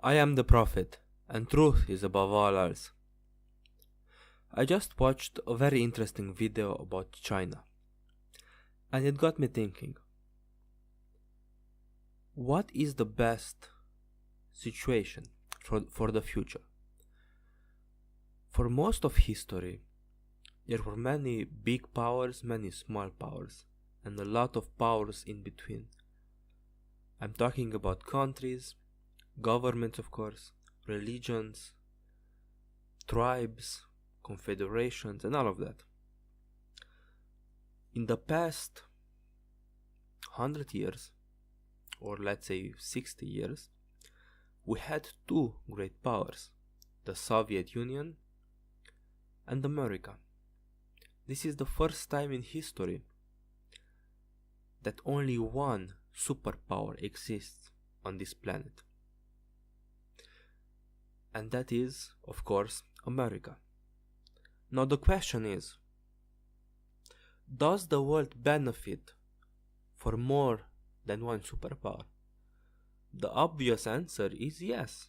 I am the prophet, and truth is above all else. I just watched a very interesting video about China, and it got me thinking. What is the best situation for the future? For most of history, there were many big powers, many small powers, and a lot of powers in between. I'm talking about countries, governments of course, religions, tribes, confederations, and all of that. In the past 100 years, or let's say 60 years, we had two great powers, the Soviet Union and America. This is the first time in history that only one superpower exists on this planet. And that is, of course, America. Now the question is, does the world benefit for more than one superpower? The obvious answer is yes.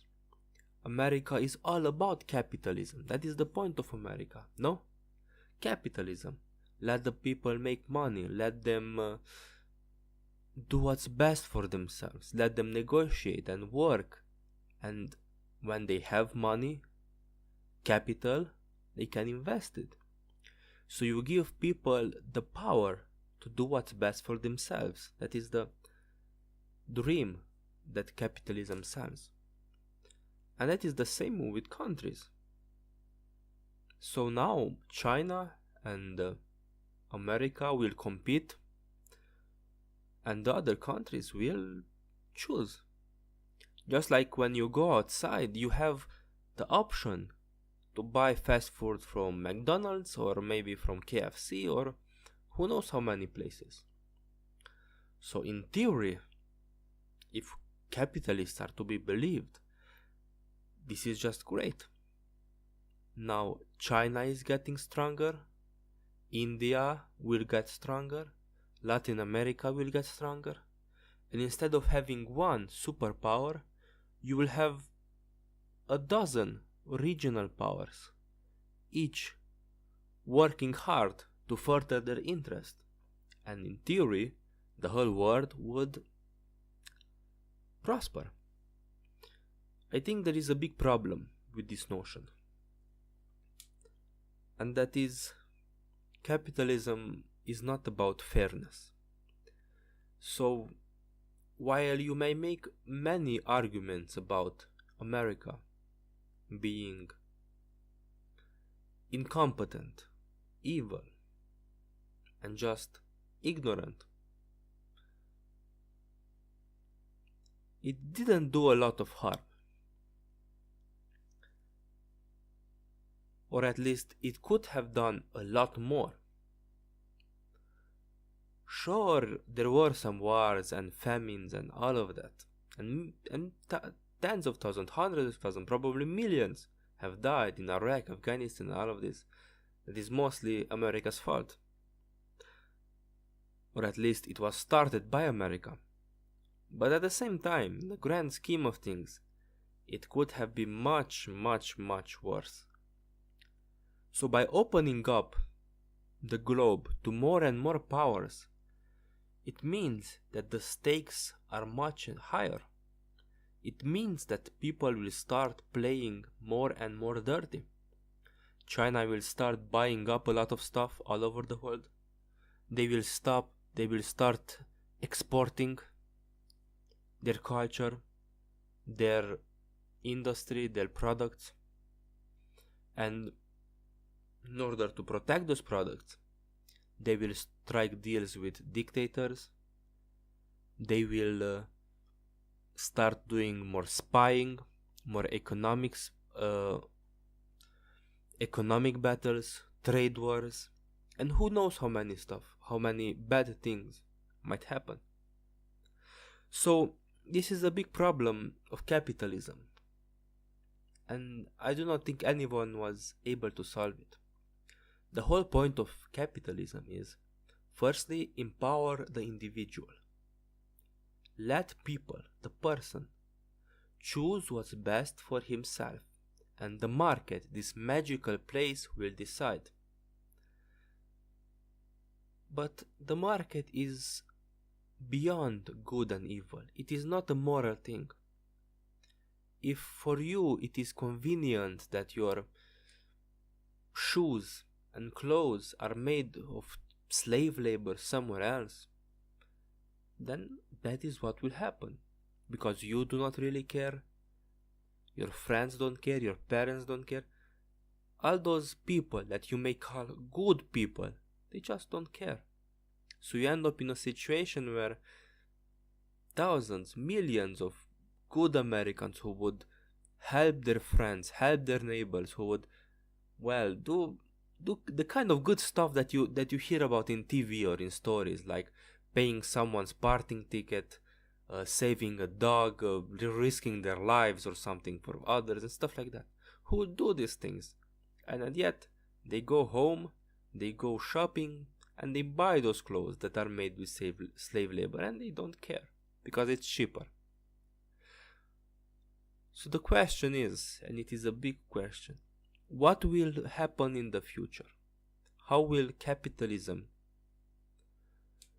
America is all about capitalism. That is the point of America, no? Capitalism. Let the people make money. Let them do what's best for themselves. Let them negotiate and work. And when they have money, capital, they can invest it. So you give people the power to do what's best for themselves. That is the dream that capitalism sells. And that is the same with countries. So now China and America will compete, and the other countries will choose. Just like when you go outside, you have the option to buy fast food from McDonald's or maybe from KFC or who knows how many places. So in theory, if capitalists are to be believed, this is just great. Now China is getting stronger, India will get stronger, Latin America will get stronger, and instead of having one superpower, you will have a dozen regional powers, each working hard to further their interest, and in theory, the whole world would prosper. I think there is a big problem with this notion, and that is capitalism is not about fairness. So while you may make many arguments about America being incompetent, evil, and just ignorant, it didn't do a lot of harm. Or at least it could have done a lot more. Sure, there were some wars and famines and all of that, and tens of thousands, hundreds of thousands, probably millions have died in Iraq, Afghanistan, all of this. That is mostly America's fault. Or at least it was started by America. But at the same time, in the grand scheme of things, it could have been much, much, much worse. So by opening up the globe to more and more powers, it means that the stakes are much higher. It means that people will start playing more and more dirty. China will start buying up a lot of stuff all over the world. They will start exporting their culture, their industry, their products. And in order to protect those products, they will strike deals with dictators. They will start doing more spying, more economic battles, trade wars, and who knows how many bad things might happen. So this is a big problem of capitalism, and I do not think anyone was able to solve it. The whole point of capitalism is, firstly, empower the individual. Let people, the person, choose what's best for himself, and the market, this magical place, will decide. But the market is beyond good and evil. It is not a moral thing. If for you it is convenient that your shoes and clothes are made of slave labor somewhere else, then that is what will happen. Because you do not really care, your friends don't care, your parents don't care. All those people that you may call good people, they just don't care. So you end up in a situation where thousands, millions of good Americans who would help their friends, help their neighbors, who would, well, do the kind of good stuff that you hear about in TV or in stories, like paying someone's parking ticket, saving a dog, risking their lives or something for others and stuff like that. Who would do these things? And yet they go home, they go shopping, and they buy those clothes that are made with slave labor, and they don't care because it's cheaper. So the question is, and it is a big question, what will happen in the future? How will capitalism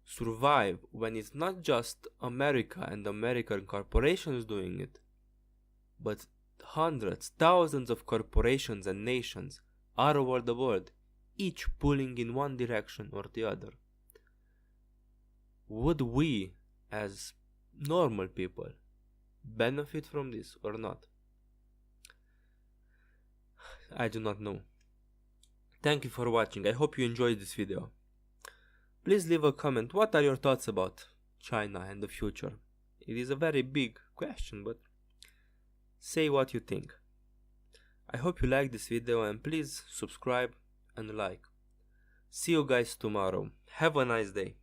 survive when it's not just America and American corporations doing it, but hundreds, thousands of corporations and nations all over the world, each pulling in one direction or the other? Would we, as normal people, benefit from this or not? I do not know. Thank you for watching. I hope you enjoyed this video. Please leave a comment. What are your thoughts about China and the future? It is a very big question, but say what you think. I hope you like this video, and please subscribe and like. See you guys tomorrow. Have a nice day.